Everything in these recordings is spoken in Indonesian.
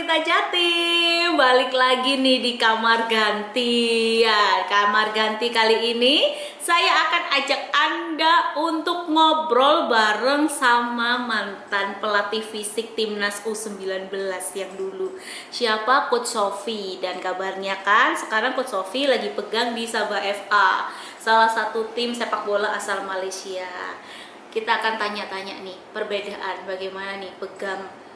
Wanita Jatim, balik lagi nih di kamar ganti. Ya, kamar ganti kali ini saya akan ajak Anda untuk ngobrol bareng sama mantan pelatih fisik timnas U19 yang dulu. Siapa? Coach Sofi. Dan kabarnya kan sekarang Coach Sofi lagi pegang di Sabah FA, salah satu tim sepak bola asal Malaysia. Kita akan tanya-tanya nih perbedaan bagaimana nih pegang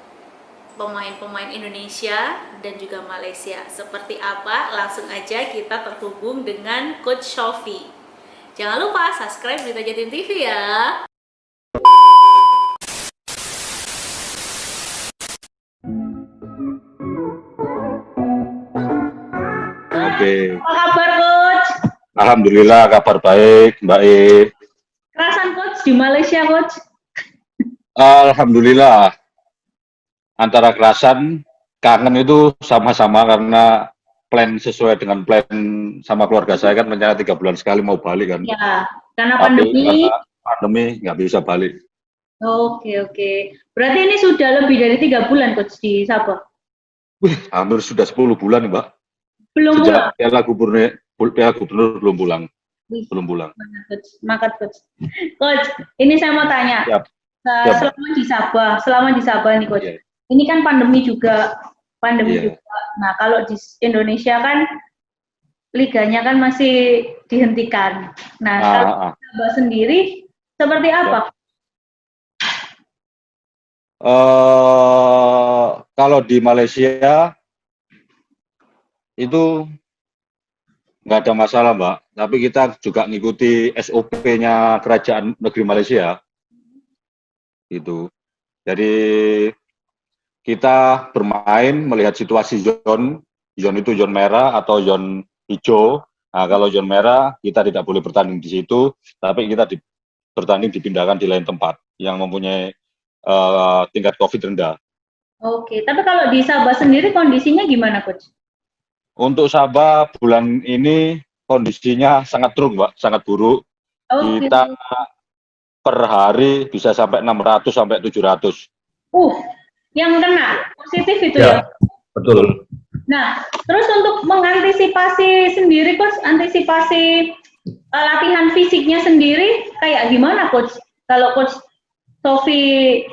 pemain-pemain Indonesia dan juga Malaysia. Seperti apa? Langsung aja kita terhubung dengan Coach Sofi. Jangan lupa subscribe Berita Jatim TV ya. Oke. Apa kabar Coach? Alhamdulillah kabar baik, Mbak E. Kerasan Coach di Malaysia Coach? Alhamdulillah. Antara kerasan, kangen itu sama-sama karena plan sesuai dengan plan sama keluarga saya kan rencana 3 bulan sekali mau balik kan. Ya, karena Tapi pandemi. karena pandemi nggak bisa balik. Oke. Berarti ini sudah lebih dari 3 bulan Coach di Sabah? Wih, hampir sudah 10 bulan nih, Mbak. Belum pulang? Sejak Piala Gubernur belum pulang. Belum pulang. Semangat Coach. Coach, ini saya mau tanya. Siap. Siap, Selama di Sabah nih Coach. Iya. Ini kan pandemi juga. Iya. Nah, kalau di Indonesia kan liganya kan masih dihentikan. Nah, kalau Sabah sendiri seperti apa? Kalau di Malaysia itu nggak ada masalah, Mbak. Tapi kita juga ngikuti SOP-nya Kerajaan Negeri Malaysia. Gitu. Jadi kita bermain melihat situasi zone itu zone merah atau zone hijau. Nah, kalau zone merah kita tidak boleh bertanding di situ, tapi kita bertanding dipindahkan di lain tempat yang mempunyai tingkat COVID rendah. Oke, tapi kalau di Sabah sendiri kondisinya gimana, Coach? Untuk Sabah bulan ini kondisinya sangat drop, Mbak, sangat buruk. Oke. Kita per hari bisa sampai 600 sampai 700. Yang kena positif itu ya? Ya? Betul. Nah, terus untuk mengantisipasi sendiri, Coach, antisipasi latihan fisiknya sendiri kayak gimana, Coach? Kalau Coach Sofi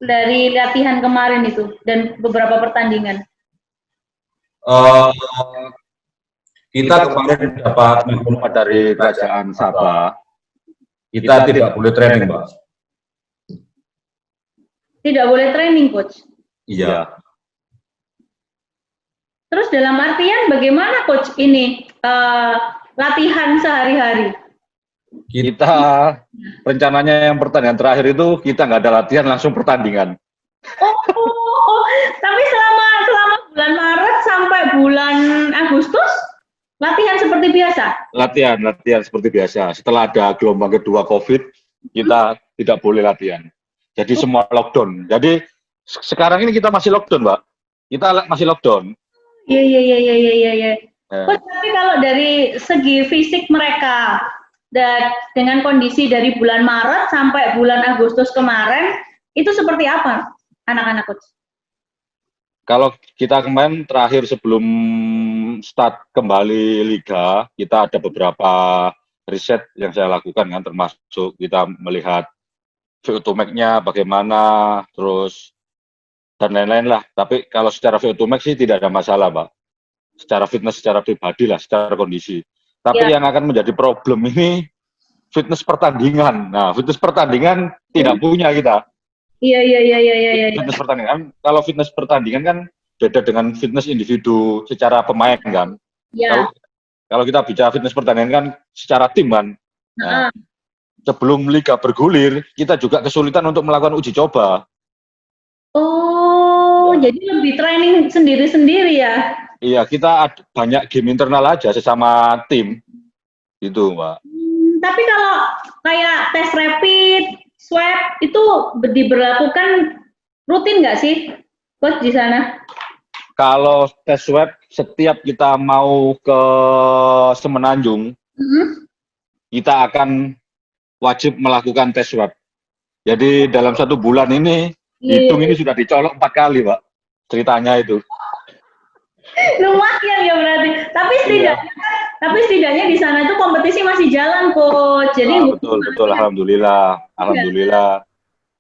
dari latihan kemarin itu dan beberapa pertandingan. Kita kemarin dapat maklumat dari Kerajaan Sabah, kita tidak boleh training, Mbak. Tidak boleh training, Coach? Iya. Terus dalam artian bagaimana, Coach, ini latihan sehari-hari? Kita rencananya yang pertandingan terakhir itu kita nggak ada latihan, langsung pertandingan. Tapi selama bulan Maret sampai bulan Agustus latihan seperti biasa? Latihan seperti biasa. Setelah ada gelombang kedua COVID, kita tidak boleh latihan. Jadi semua lockdown. Jadi sekarang ini kita masih lockdown, Mbak. Kita masih lockdown. Iya. Tapi kalau dari segi fisik mereka, dengan kondisi dari bulan Maret sampai bulan Agustus kemarin, itu seperti apa anak-anak Coach? Kalau kita kemarin terakhir sebelum start kembali Liga, kita ada beberapa riset yang saya lakukan kan, termasuk kita melihat VO2 max-nya bagaimana, terus dan lain-lain lah. Tapi kalau secara VO2 max sih tidak ada masalah, Pak. Secara fitness, secara pribadi lah, secara kondisi. Tapi yang akan menjadi problem ini fitness pertandingan. Nah, fitness pertandingan tidak punya kita. Iya. Fitness pertandingan, kalau fitness pertandingan kan beda dengan fitness individu secara pemain kan. Iya. Kalau kita bicara fitness pertandingan kan secara tim kan. Nah, sebelum liga bergulir, kita juga kesulitan untuk melakukan uji coba. Jadi lebih training sendiri-sendiri ya? Iya, kita banyak game internal aja sesama tim. Gitu, Mbak. Tapi kalau kayak tes rapid, swab itu diberlakukan rutin nggak sih, Coach, di sana? Kalau tes swab, setiap kita mau ke Semenanjung, kita akan wajib melakukan tes swab. Jadi dalam 1 bulan ini, hitung ini sudah dicolok 4 kali, Pak. ceritanya itu. Lumayan ya berarti. Tapi setidaknya di sana tuh kompetisi masih jalan, Coach. Jadi Betul, betul. Alhamdulillah. Alhamdulillah.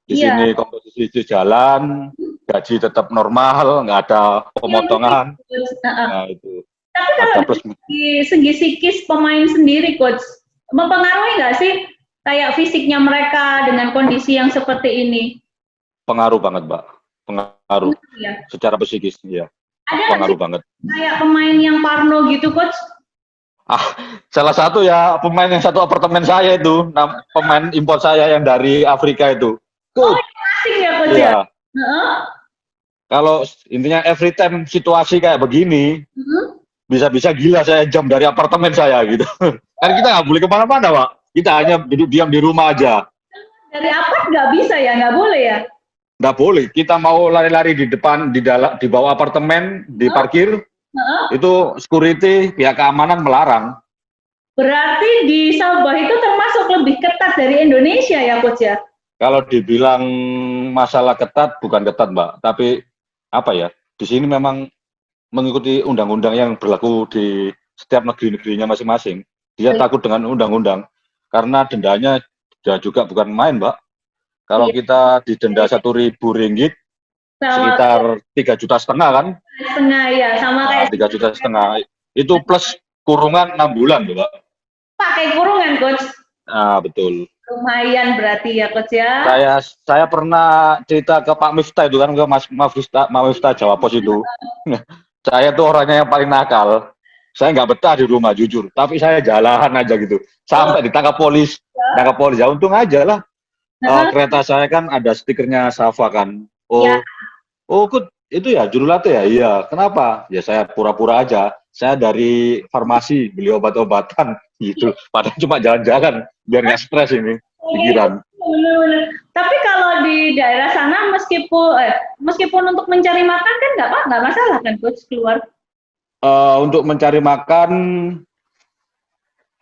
Di iya. sini kompetisi itu jalan, gaji tetap normal, nggak ada pemotongan. Nah, itu. Tapi kalau Ada plus. dari segi psikis pemain sendiri, Coach, mempengaruhi nggak sih kayak fisiknya mereka dengan kondisi yang seperti ini? Pengaruh banget, Mbak. Pengaruh. Ya. Secara psikis, ya. Ada Pengaruh banget. Kayak pemain yang parno gitu, Coach? Salah satu ya pemain yang satu apartemen saya itu, pemain impor saya yang dari Afrika itu. Asing ya, Coach ya? Kalau intinya every time situasi kayak begini, bisa-bisa gila saya jam dari apartemen saya gitu. Kan kita nggak boleh kemana-mana, Pak. Kita hanya duduk diam di rumah aja. Dari apart nggak bisa ya, nggak boleh ya? Nggak boleh. Kita mau lari-lari di depan, di bawah apartemen, di parkir, itu security, pihak keamanan melarang. Berarti di Sabah itu termasuk lebih ketat dari Indonesia ya, Coach ya? Kalau dibilang masalah ketat, bukan ketat, Mbak. Tapi apa ya? Di sini memang mengikuti undang-undang yang berlaku di setiap negeri-negerinya masing-masing. Dia takut dengan undang-undang karena dendanya juga bukan main, Mbak. Kalau kita didenda 1.000 ringgit, sekitar 3,5 juta kan? Setengah ya, sama kayak 3,5 juta. Itu plus kurungan 6 bulan, Mbak. Pakai kurungan, Coach. Betul. Lumayan berarti ya, Coach ya. Saya pernah cerita ke Pak Miftah itu kan, ke Mas Miftah Jawa Pos itu. Saya tuh orangnya yang paling nakal. Saya nggak betah di rumah, jujur. Tapi saya jalan aja gitu. Sampai ditangkap polisi. Tangkap polisi. Ya untung aja lah. Kereta saya kan ada stikernya Safa kan. Kut, itu ya juru latte ya? Iya. Kenapa? Ya saya pura-pura aja. Saya dari farmasi, beli obat-obatan gitu. Padahal cuma jalan-jalan. Biar nggak stres ini pikiran. Tapi kalau di daerah sana meskipun untuk mencari makan kan nggak masalah kan, Coach, keluar? Untuk mencari makan,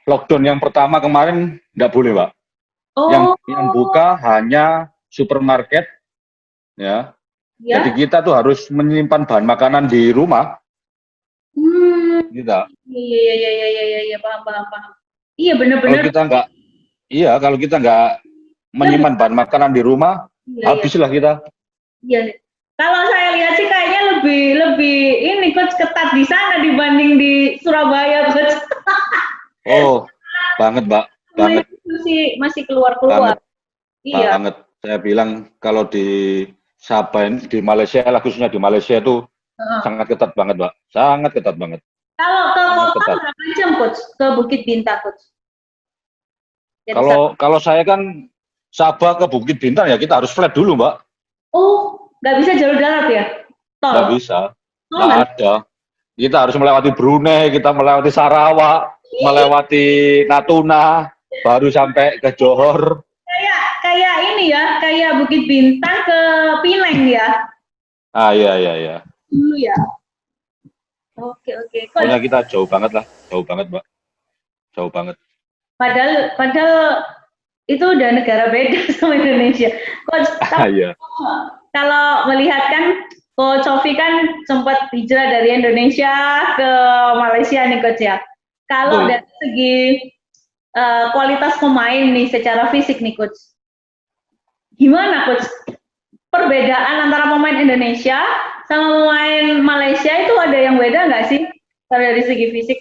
lockdown yang pertama kemarin nggak boleh, Pak. Yang buka hanya supermarket, ya. Jadi kita tuh harus menyimpan bahan makanan di rumah. Kita. Iya, paham. Iya, benar-benar. Kalau kita nggak menyimpan bahan makanan di rumah, habislah kita. Iya. Kalau saya lihat sih kayaknya lebih ini, Coach, ketat di sana dibanding di Surabaya, Coach. Banget, Mbak. Banget. Masih keluar-keluar. Iya. Banget. Saya bilang kalau di Sabah, di Malaysia, khususnya di Malaysia itu sangat ketat banget, Mbak. Sangat ketat banget. Kalau ke kota berapa jam, Coach? Ke Bukit Bintang, Coach? Kalau saya kan Sabah ke Bukit Bintang ya kita harus flight dulu, Mbak. Nggak bisa jalur darat ya? Nggak bisa. Nggak ada. Kita harus melewati Brunei, kita melewati Sarawak, melewati Natuna, baru sampai ke Johor. Kayak ini ya, kayak Bukit Bintang ke Pinang ya? Iya. Dulu ya. Oke. Pokoknya kita jauh banget lah, jauh banget, Mbak. Jauh banget. Padahal itu udah negara beda sama Indonesia. Coach, kalau melihat kan Coach Sofi kan sempat hijrah dari Indonesia ke Malaysia nih, Coach ya. Kalau dari segi kualitas pemain nih secara fisik nih, Coach, gimana, Coach? Perbedaan antara pemain Indonesia sama pemain Malaysia itu ada yang beda nggak sih kalau dari segi fisik?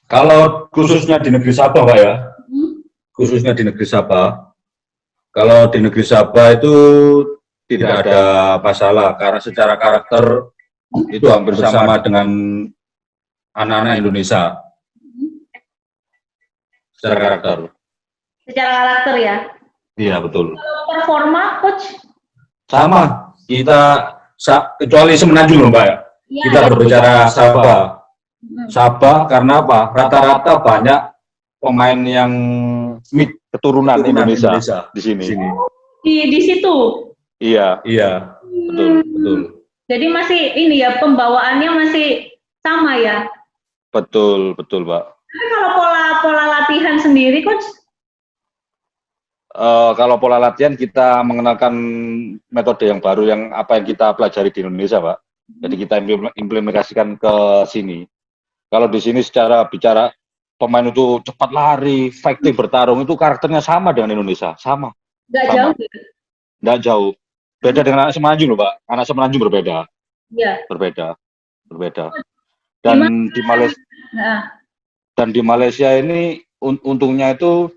Kalau khususnya di negeri Sabah, Pak ya, khususnya di negeri Sabah, kalau di negeri Sabah itu tidak ada masalah karena secara karakter itu hampir sama dengan anak-anak Indonesia. Secara karakter. Secara karakter ya? Iya, betul. Kalau performa, Coach? Sama. Kita, kecuali Semenanjung, Mbak ya. Kita berbicara Sabah. Sabah karena apa? Rata-rata banyak pemain yang keturunan Indonesia di sini. Di situ? Iya. Betul. Jadi masih ini ya, pembawaannya masih sama ya? Betul, Pak. Tapi kalau pola latihan sendiri, Coach? Kalau pola latihan kita mengenalkan metode yang baru yang apa yang kita pelajari di Indonesia, Pak. Jadi kita implementasikan ke sini. Kalau di sini secara bicara pemain itu cepat lari, fighting, bertarung itu karakternya sama dengan Indonesia, sama. Nggak Sama. jauh. Nggak jauh. Beda dengan anak Semenanjung loh, Pak. Anak Semenanjung berbeda. Iya. Berbeda. Gimana? Nah, Dan di Malaysia ini untungnya itu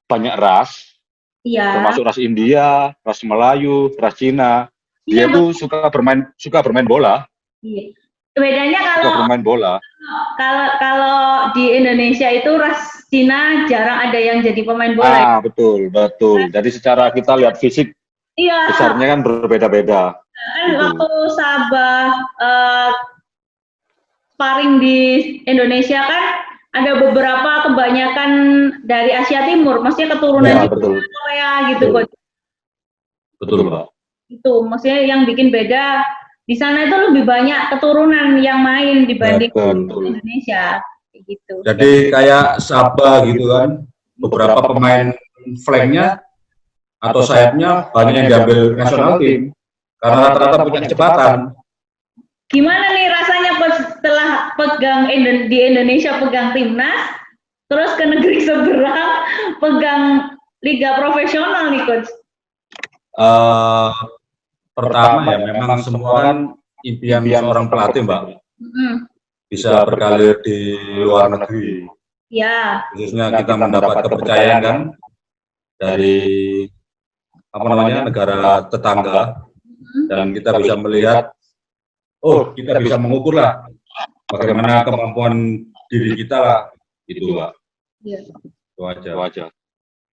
banyak ras, iya. termasuk ras India, ras Melayu, ras Cina. Dia Iya, tuh suka bermain bola. iya. Bedanya Suka bermain bola. kalau di Indonesia itu ras Cina jarang ada yang jadi pemain bola. Betul. Jadi secara kita lihat fisik, Iya. besarnya kan berbeda-beda. Kan Gitu. waktu Sabah sparring di Indonesia kan ada beberapa kebanyakan dari Asia Timur, maksudnya keturunan Korea gitu, Coach. Betul, Pak. Itu maksudnya yang bikin beda di sana itu lebih banyak keturunan yang main dibanding Indonesia gitu. Jadi kayak Sabah gitu kan, beberapa pemain flanknya atau sayapnya banyak yang diambil nasional tim karena rata-rata punya kecepatan. Gimana nih rasanya setelah pegang di Indonesia pegang timnas, terus ke negeri seberang pegang liga profesional nih, Coach? Pertama ya memang semua kan impian seorang pelatih, Mbak. Bisa berkarir di luar negeri. Ya. Khususnya kita mendapat kepercayaan kan dari negara tetangga dan kita bisa melihat, kita bisa mengukur lah bagaimana kemampuan diri kita lah, gitu, Mbak. Iya. Itu aja.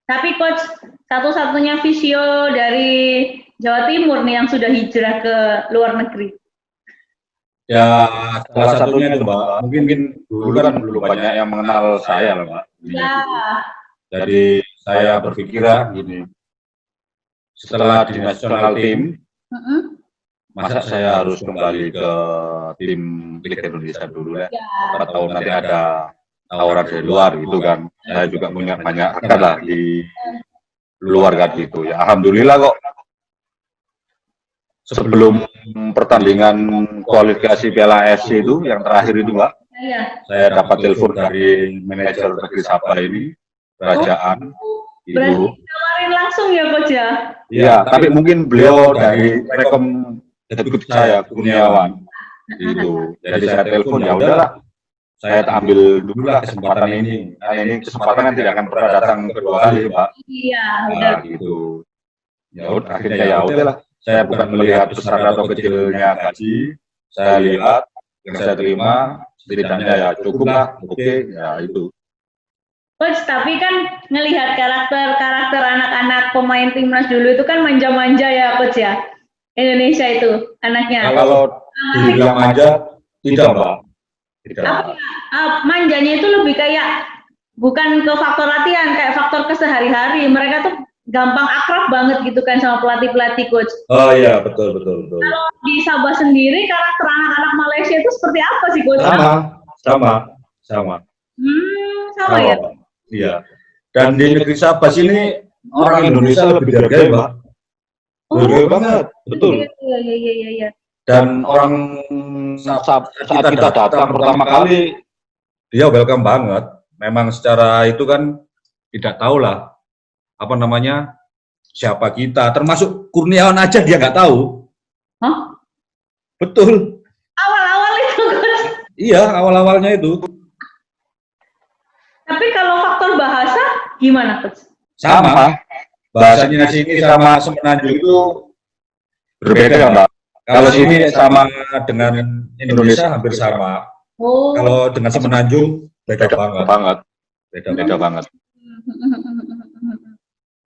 Tapi Coach, satu-satunya visio dari Jawa Timur nih yang sudah hijrah ke luar negeri. Ya, salah satunya itu, Mbak. Mungkin dulu kan belum banyak yang mengenal saya lah, Mbak. Ya. Jadi saya berpikir gini, setelah di nasional tim, masa saya harus kembali ke tim Liga Indonesia dulu ya. Siapa tahu nanti ada tawaran dari luar gitu kan. Saya juga punya banyak rekan lah di luar kan gitu ya. Alhamdulillah kok. Sebelum pertandingan kualifikasi Piala AFC itu yang terakhir itu, Mbak, saya dapat telepon dari manajer negeri Sabah ini, kerajaan. Berarti tawarin langsung ya, Coach ya? Iya, tapi mungkin beliau dari rekom debut saya, Kurniawan. Gitu. Jadi saya telepon, ya udahlah, saya ambil dulu lah kesempatan ini. Nah, ini kesempatan kan tidak akan pernah datang kedua kali, Pak. Iya, udah. Gitu. Ya udah, akhirnya ya udahlah. Saya bukan melihat besar atau kecilnya gaji, saya lihat yang saya terima setidaknya ya cukup lah, oke, ya itu. Coach, tapi kan ngelihat karakter anak-anak pemain timnas dulu itu kan manja-manja ya, Coach ya, Indonesia itu anaknya. Kalau dibilang manja, tidak, Mbak. Tidak. Manjanya itu lebih kayak bukan ke faktor latihan, kayak faktor kesehari-hari. Mereka tuh gampang akrab banget gitu kan sama pelatih-pelatih, Coach. Oh iya, betul. Kalau di Sabah sendiri karakter anak-anak Malaysia itu seperti apa sih, Coach? Sama. Sama ya? Iya. Dan di negeri Sabah sini orang Indonesia lebih dihargai, Mbak. Dihargai banget, betul. Iya. Dan orang saat kita datang pertama kali, dia welcome banget. Memang secara itu kan tidak tahu lah siapa kita, termasuk Kurniawan aja dia nggak tahu. Hah? Betul. Awal-awal itu, Coach? Iya, awal-awalnya itu. Tapi kalau faktor bahasa gimana, Coach? Sama. Bahasanya sini sama Semenanjung itu berbeda, Mbak. Kalau sini sama dengan Indonesia hampir sama. Kalau dengan Semenanjung beda banget. Beda banget.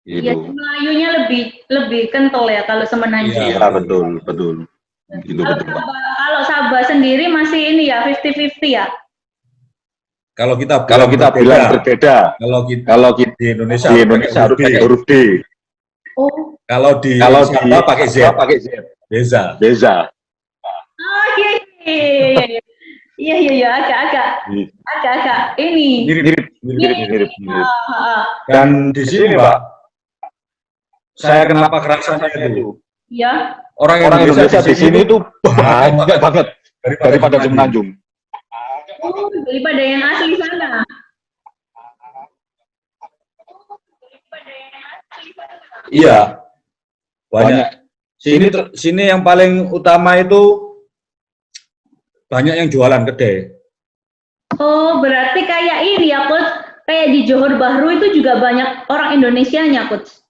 Iya, Melayunya lebih kental ya kalau Semenanjung. Iya, betul. Gitu, betul. Kalau Sabah sendiri masih ini ya 50-50 ya. Kalau kita bilang berbeda. Kalau kita di Indonesia harus pakai huruf D. Oh. Kalau di Sabah pakai Z. Beza. Oh iya, agak ini. Mirip. Dan di sini, Mbak, saya kenapa kerasanya itu. Ya. Orang Indonesia di sini itu banyak banget daripada Semenanjung. Semenanjung. Oh, daripada yang asli sana. Iya, banyak. Sini yang paling utama itu banyak yang jualan kedai. Oh, berarti kayak ini ya, Coach. Kayak di Johor Bahru itu juga banyak orang Indonesianya, Coach.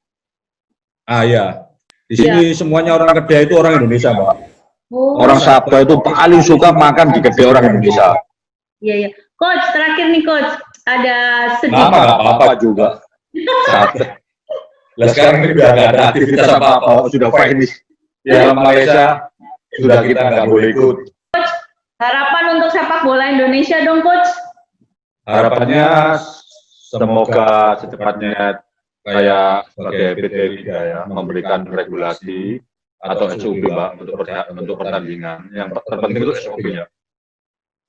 Ah ya, di sini semuanya orang kedai itu orang Indonesia, Mbak. Oh. Orang Sabah itu paling suka makan di kedai orang Indonesia. Iya, iya. Coach, terakhir nih, Coach. Ada sedikit. Nggak apa-apa juga. Lah sekarang ini udah nggak ada aktivitas apa-apa, sudah finish. Ya Malaysia sudah kita nggak boleh ikut. Harapan untuk sepak bola Indonesia dong, Coach. Harapannya semoga secepatnya kayak sebagai PT Liga ya memberikan regulasi atau SOP, Mbak, untuk pertandingan. Yang terpenting itu SOP-nya.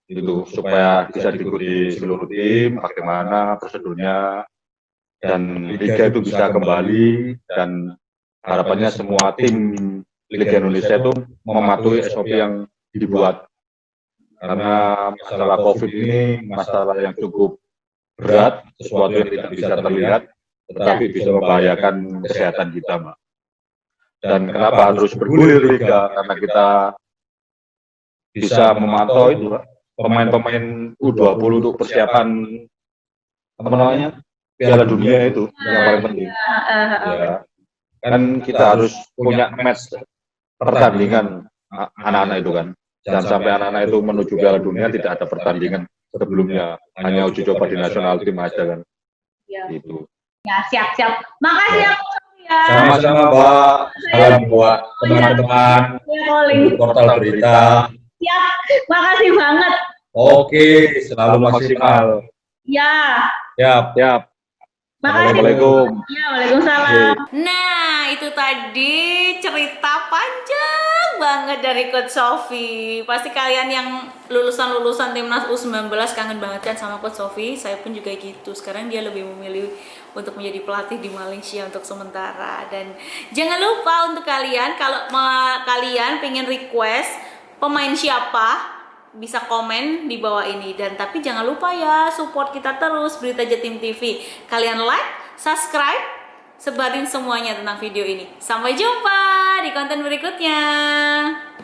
Itu supaya bisa diikuti seluruh tim, bagaimana prosedurnya, dan Liga itu bisa kembali, dan harapannya semua tim Liga Indonesia itu mematuhi SOP yang dibuat. Karena masalah COVID ini masalah yang cukup berat, sesuatu yang tidak bisa terlihat, tetapi bisa membahayakan kesehatan kita, Mbak. Dan kenapa harus bergulir Liga? Karena kita bisa memantau itu, Mbak, pemain-pemain U20 untuk persiapan apa namanya Piala Dunia itu yang paling penting. Ya, kan kita harus punya match pertandingan anak-anak itu kan. Jangan sampai anak-anak itu menuju Piala Dunia tidak ada pertandingan sebelumnya, hanya uji coba di nasional tim aja kan. Ya. Gitu. Ya, siap-siap. Makasih ya, Coach. Ya. Sama-sama, Mbak. Salam buat teman-teman portal berita. Siap. Makasih banget. Oke, selalu maksimal. Ya. Siap. Makasih. Assalamualaikum. Ya, waalaikumsalam. Nah, itu tadi cerita panjang banget dari Coach Sofi. Pasti kalian yang lulusan-lulusan timnas U19 kangen banget kan sama Coach Sofi. Saya pun juga gitu. Sekarang dia lebih memilih untuk menjadi pelatih di Malaysia untuk sementara. Dan jangan lupa untuk kalian, kalau kalian pengen request pemain siapa, bisa komen di bawah ini. Dan tapi jangan lupa ya, support kita terus Berita Jatim TV. Kalian like, subscribe, sebarin semuanya tentang video ini. Sampai jumpa di konten berikutnya.